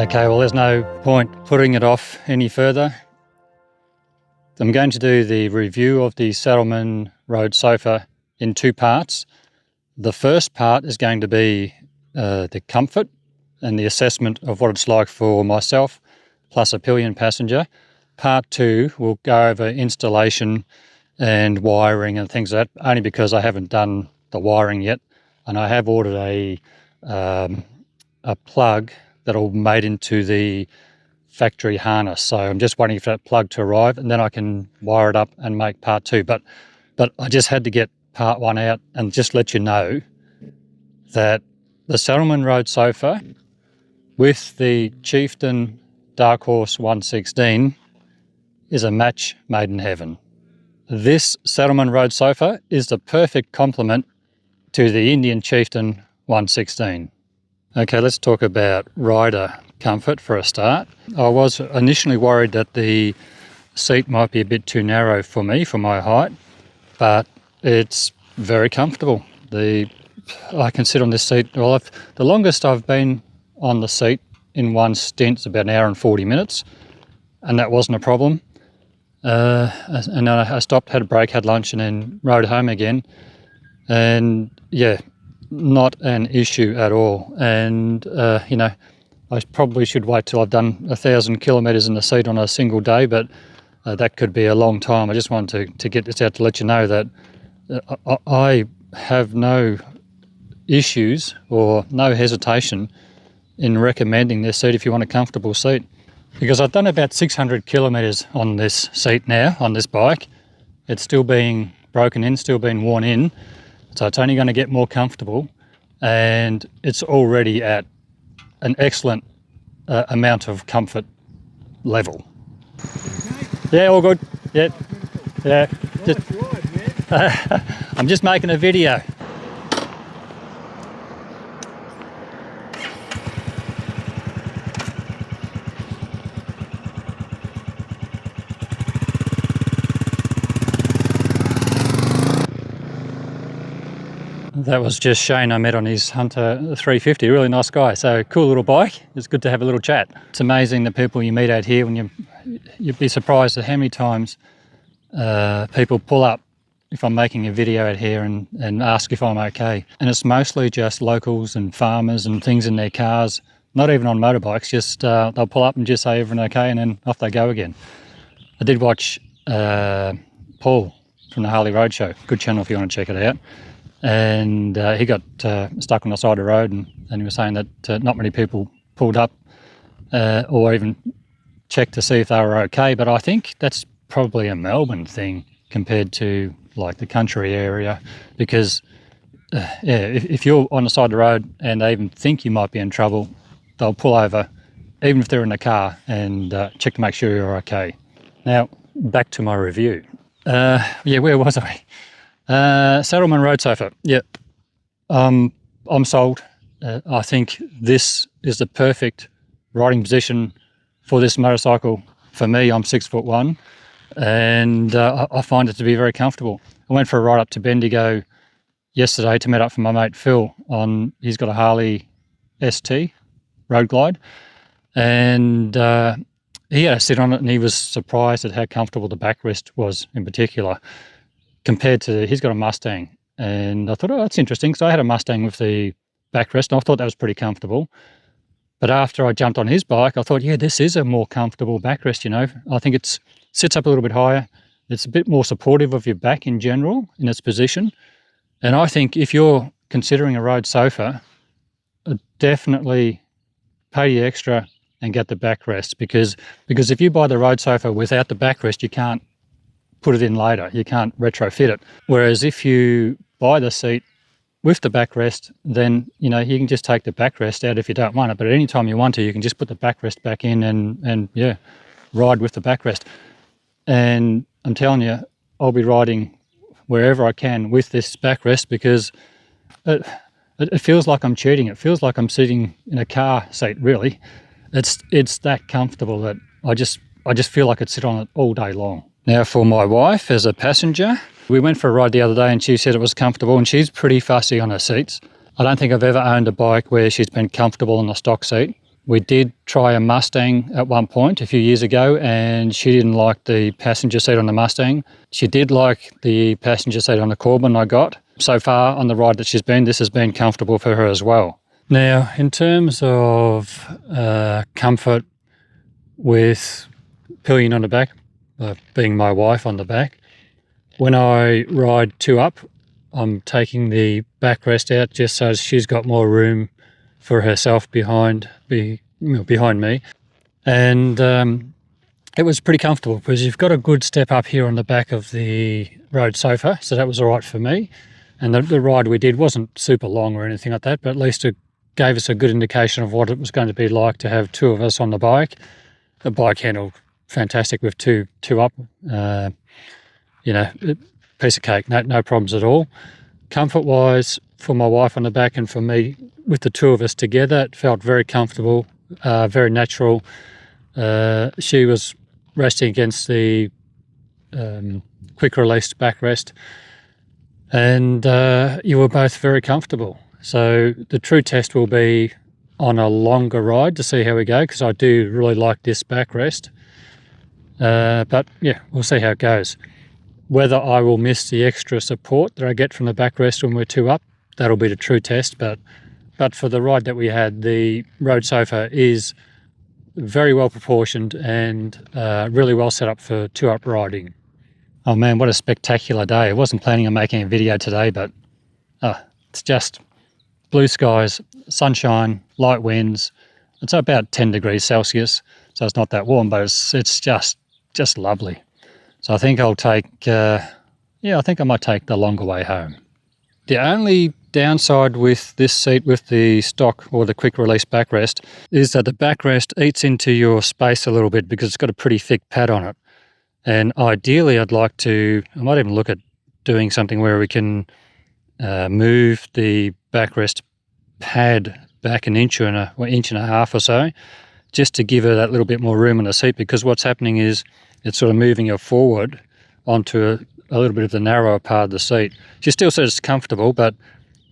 Okay, well there's no point putting it off any further. I'm going to do the review of the Saddlemen Road Sofa in two parts. The first part is going to be the comfort and the assessment of what it's like for myself plus a pillion passenger. Part two will go over installation and wiring and things like that, only because I haven't done the wiring yet, and I have ordered a plug that'll made into the factory harness. So I'm just waiting for that plug to arrive, and then I can wire it up and make part two. But I just had to get part one out and just let you know that the Saddlemen Road Sofa with the Chieftain Dark Horse 116 is a match made in heaven. This Saddlemen Road Sofa is the perfect complement to the Indian Chieftain 116. Okay, let's talk about rider comfort for a start. I was initially worried that the seat might be a bit too narrow for me, for my height, but it's very comfortable. I can sit on this seat. Well, the longest I've been on the seat in one stint is about an hour and 40 minutes, and that wasn't a problem. And then I stopped, had a break, had lunch, and then rode home again. And yeah, not an issue at all. And you know, I probably should wait till I've done 1,000 kilometres in the seat on a single day, but that could be a long time. I just wanted to get this out to let you know that I have no issues or no hesitation in recommending this seat if you want a comfortable seat. Because I've done about 600 kilometres on this seat now, on this bike. It's still being broken in, still being worn in. So it's only going to get more comfortable, and it's already at an excellent amount of comfort level. Yeah, all good. Yeah. Just, I'm just making a video. That was just Shane I met on his Hunter 350, really nice guy. So cool little bike. It's good to have a little chat. It's amazing the people you meet out here. When you'd be surprised at how many times people pull up if I'm making a video out here and ask if I'm okay. And it's mostly just locals and farmers and things in their cars, not even on motorbikes, just they'll pull up and just say everyone okay, and then off they go again. I did watch Paul from the Harley Road Show. Good channel if you want to check it out. And he got stuck on the side of the road, and he was saying that not many people pulled up or even checked to see if they were okay. But I think that's probably a Melbourne thing compared to like the country area, because if you're on the side of the road and they even think you might be in trouble, they'll pull over, even if they're in the car, and check to make sure you're okay. Now, back to my review. Yeah, where was I? Saddlemen Road Sofa. Yeah, I'm sold. I think this is the perfect riding position for this motorcycle. For me, I'm 6'1", and I find it to be very comfortable. I went for a ride up to Bendigo yesterday to meet up for my mate Phil. He's got a Harley ST Road Glide, and he had a sit on it, and he was surprised at how comfortable the backrest was in particular. Compared to, he's got a Mustang, and I thought, oh, that's interesting. So I had a Mustang with the backrest, and I thought that was pretty comfortable. But after I jumped on his bike, I thought, yeah, this is a more comfortable backrest, you know. I think it sits up a little bit higher. It's a bit more supportive of your back in general in its position. And I think if you're considering a road sofa, definitely pay the extra and get the backrest, because if you buy the road sofa without the backrest, you can't put it in later. You can't retrofit it. Whereas if you buy the seat with the backrest, then you know you can just take the backrest out if you don't want it. But at any time you want to, you can just put the backrest back in and yeah, ride with the backrest. And I'm telling you, I'll be riding wherever I can with this backrest, because it feels like I'm cheating. It feels like I'm sitting in a car seat. Really, it's that comfortable that I just feel like I could sit on it all day long. Now for my wife as a passenger, we went for a ride the other day and she said it was comfortable, and she's pretty fussy on her seats. I don't think I've ever owned a bike where she's been comfortable in the stock seat. We did try a Mustang at one point a few years ago, and she didn't like the passenger seat on the Mustang. She did like the passenger seat on the Corbin I got. So far on the ride that she's been, this has been comfortable for her as well. Now, in terms of comfort with pillion on the back, being my wife on the back, when I ride two up, I'm taking the backrest out just so she's got more room for herself behind me. And it was pretty comfortable because you've got a good step up here on the back of the road sofa, so that was all right for me. And the ride we did wasn't super long or anything like that, but at least it gave us a good indication of what it was going to be like to have two of us on the bike. The bike handled fantastic with two up. Piece of cake, no problems at all. Comfort-wise, for my wife on the back and for me, with the two of us together, it felt very comfortable, very natural. She was resting against the quick-release backrest, and you were both very comfortable. So the true test will be on a longer ride to see how we go, because I do really like this backrest. But yeah, we'll see how it goes. Whether I will miss the extra support that I get from the backrest when we're two up, that'll be the true test. But for the ride that we had, the road sofa is very well proportioned and really well set up for two up riding. Oh man, what a spectacular day. I wasn't planning on making a video today, but it's just blue skies, sunshine, light winds. It's about 10 degrees Celsius, so it's not that warm, but it's just lovely. So I think I'll take, I think I might take the longer way home. The only downside with this seat with the stock or the quick release backrest is that the backrest eats into your space a little bit because it's got a pretty thick pad on it. And ideally I might even look at doing something where we can move the backrest pad back an inch and a half or so, just to give her that little bit more room in the seat, because what's happening is it's sort of moving her forward onto a little bit of the narrower part of the seat. She still says it's comfortable, but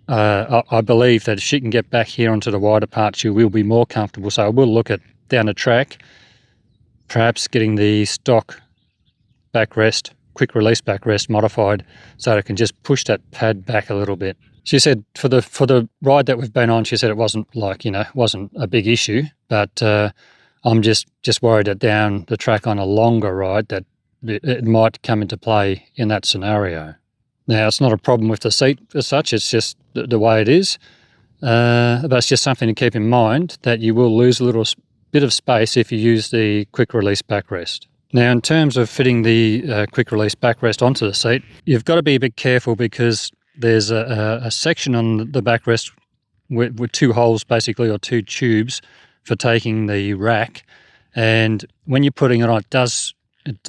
I believe that if she can get back here onto the wider part, she will be more comfortable. So I will look at, down the track, perhaps getting the stock backrest, quick release backrest modified so I can just push that pad back a little bit. She said for the ride that we've been on, she said it wasn't wasn't a big issue, but I'm just worried that down the track on a longer ride that it might come into play in that scenario. Now, it's not a problem with the seat as such, it's just the way it is, but it's just something to keep in mind, that you will lose a little bit of space if you use the quick release backrest. Now, in terms of fitting the quick release backrest onto the seat, you've got to be a bit careful, because there's a section on the backrest with two holes basically, or two tubes for taking the rack, and when you're putting it on,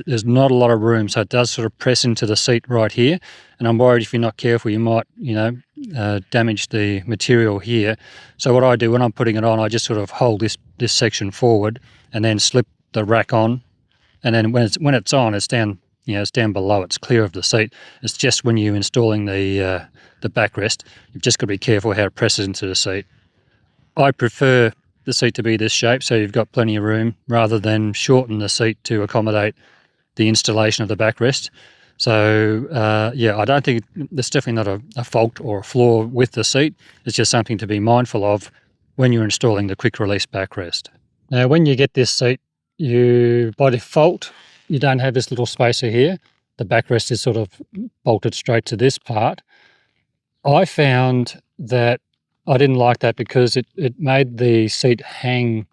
there's not a lot of room, so it does sort of press into the seat right here, and I'm worried if you're not careful you might damage the material here. So what I do when I'm putting it on, I just sort of hold this section forward and then slip the rack on, and then when it's on, it's down, it's down below, it's clear of the seat. It's just when you're installing the backrest, you've just got to be careful how it presses into the seat. I prefer the seat to be this shape, so you've got plenty of room, rather than shorten the seat to accommodate the installation of the backrest. So I don't think, there's definitely not a fault or a flaw with the seat. It's just something to be mindful of when you're installing the quick release backrest. Now, when you get this seat, by default, you don't have this little spacer here. The backrest is sort of bolted straight to this part. I found that I didn't like that because it made the seat hang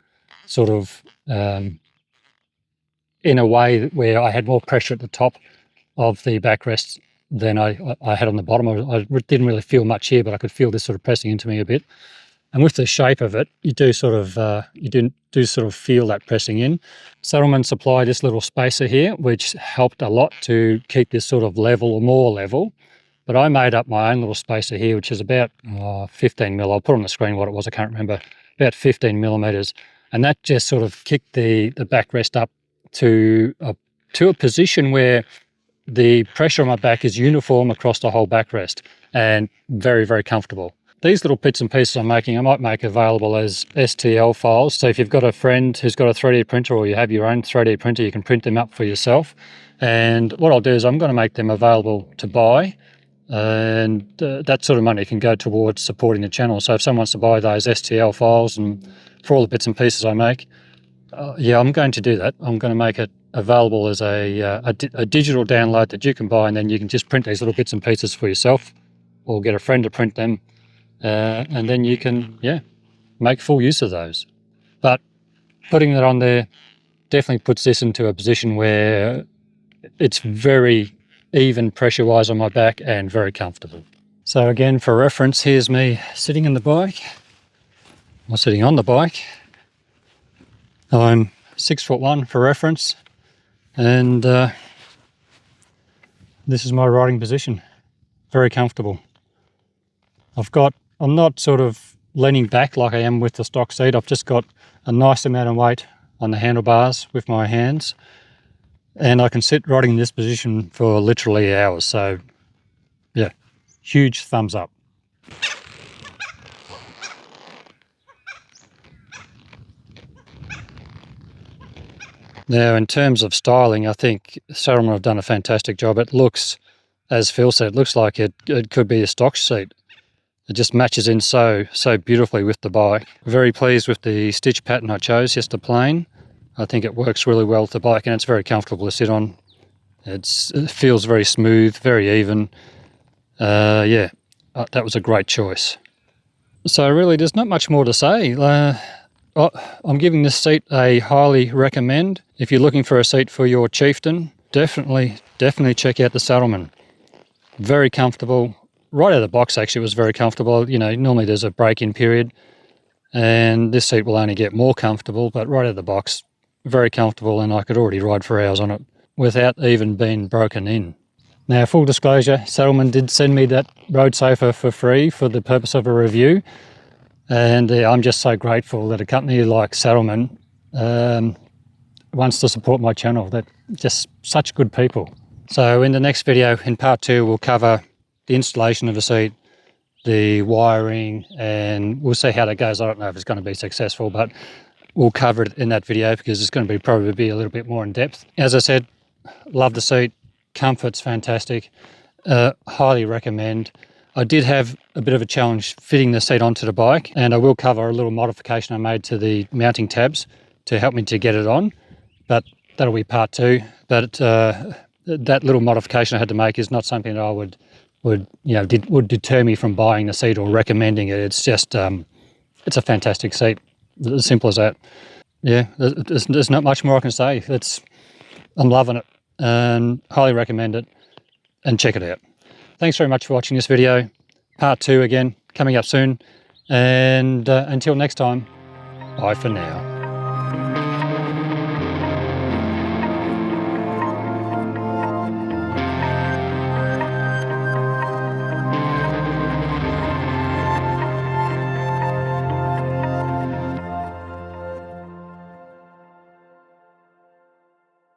sort of in a way where I had more pressure at the top of the backrest than I had on the bottom. I didn't really feel much here, but I could feel this sort of pressing into me a bit. And with the shape of it, you do sort of feel that pressing in. Saddlemen supply this little spacer here, which helped a lot to keep this sort of level or more level. But I made up my own little spacer here, which is about 15 mil. I'll put on the screen what it was, I can't remember, about 15 millimeters. And that just sort of kicked the backrest up to a position where the pressure on my back is uniform across the whole backrest and very, very comfortable. These little bits and pieces I'm making, I might make available as STL files. So if you've got a friend who's got a 3D printer, or you have your own 3D printer, you can print them up for yourself. And what I'll do is I'm going to make them available to buy, and that sort of money can go towards supporting the channel. So if someone wants to buy those STL files and for all the bits and pieces I make, yeah, I'm going to do that. I'm going to make it available as a digital download that you can buy, and then you can just print these little bits and pieces for yourself, or get a friend to print them, and then you can, yeah, make full use of those. But putting that on there definitely puts this into a position where it's very even pressure-wise on my back and very comfortable. So again, for reference, here's me sitting in the bike, or sitting on the bike. I'm 6'1" for reference, and this is my riding position. Very comfortable. I'm not sort of leaning back like I am with the stock seat. I've just got a nice amount of weight on the handlebars with my hands, and I can sit riding in this position for literally hours. So yeah, huge thumbs up. Now, in terms of styling, I think Saddlemen have done a fantastic job. It looks, as Phil said, looks like it could be a stock seat. It just matches in so beautifully with the bike. Very pleased with the stitch pattern I chose, just a plain. I think it works really well with the bike, and it's very comfortable to sit on. It feels very smooth, very even. Yeah, that was a great choice. So really, there's not much more to say. I'm giving this seat a highly recommend. If you're looking for a seat for your Chieftain, definitely check out the Saddlemen. Very comfortable. Right out of the box, actually, it was very comfortable. You know, normally there's a break-in period, and this seat will only get more comfortable, but right out of the box, very comfortable, and I could already ride for hours on it without even being broken in. Now, full disclosure, Saddlemen did send me that road sofa for free for the purpose of a review, and I'm just so grateful that a company like Saddlemen wants to support my channel. They're just such good people. So in the next video, in part 2, we'll cover the installation of the seat, the wiring, and we'll see how that goes. I don't know if it's going to be successful, but we'll cover it in that video because it's going to probably be a little bit more in depth. As I said, love the seat. Comfort's fantastic. Highly recommend. I did have a bit of a challenge fitting the seat onto the bike, and I will cover a little modification I made to the mounting tabs to help me to get it on, but that'll be part 2. But that little modification I had to make is not something that I would deter me from buying the seat or recommending it. It's just it's a fantastic seat, as simple as that. Yeah, there's not much more I can say. I'm loving it and highly recommend it, and check it out. Thanks very much for watching this video. Part 2 again coming up soon, and until next time, bye for now.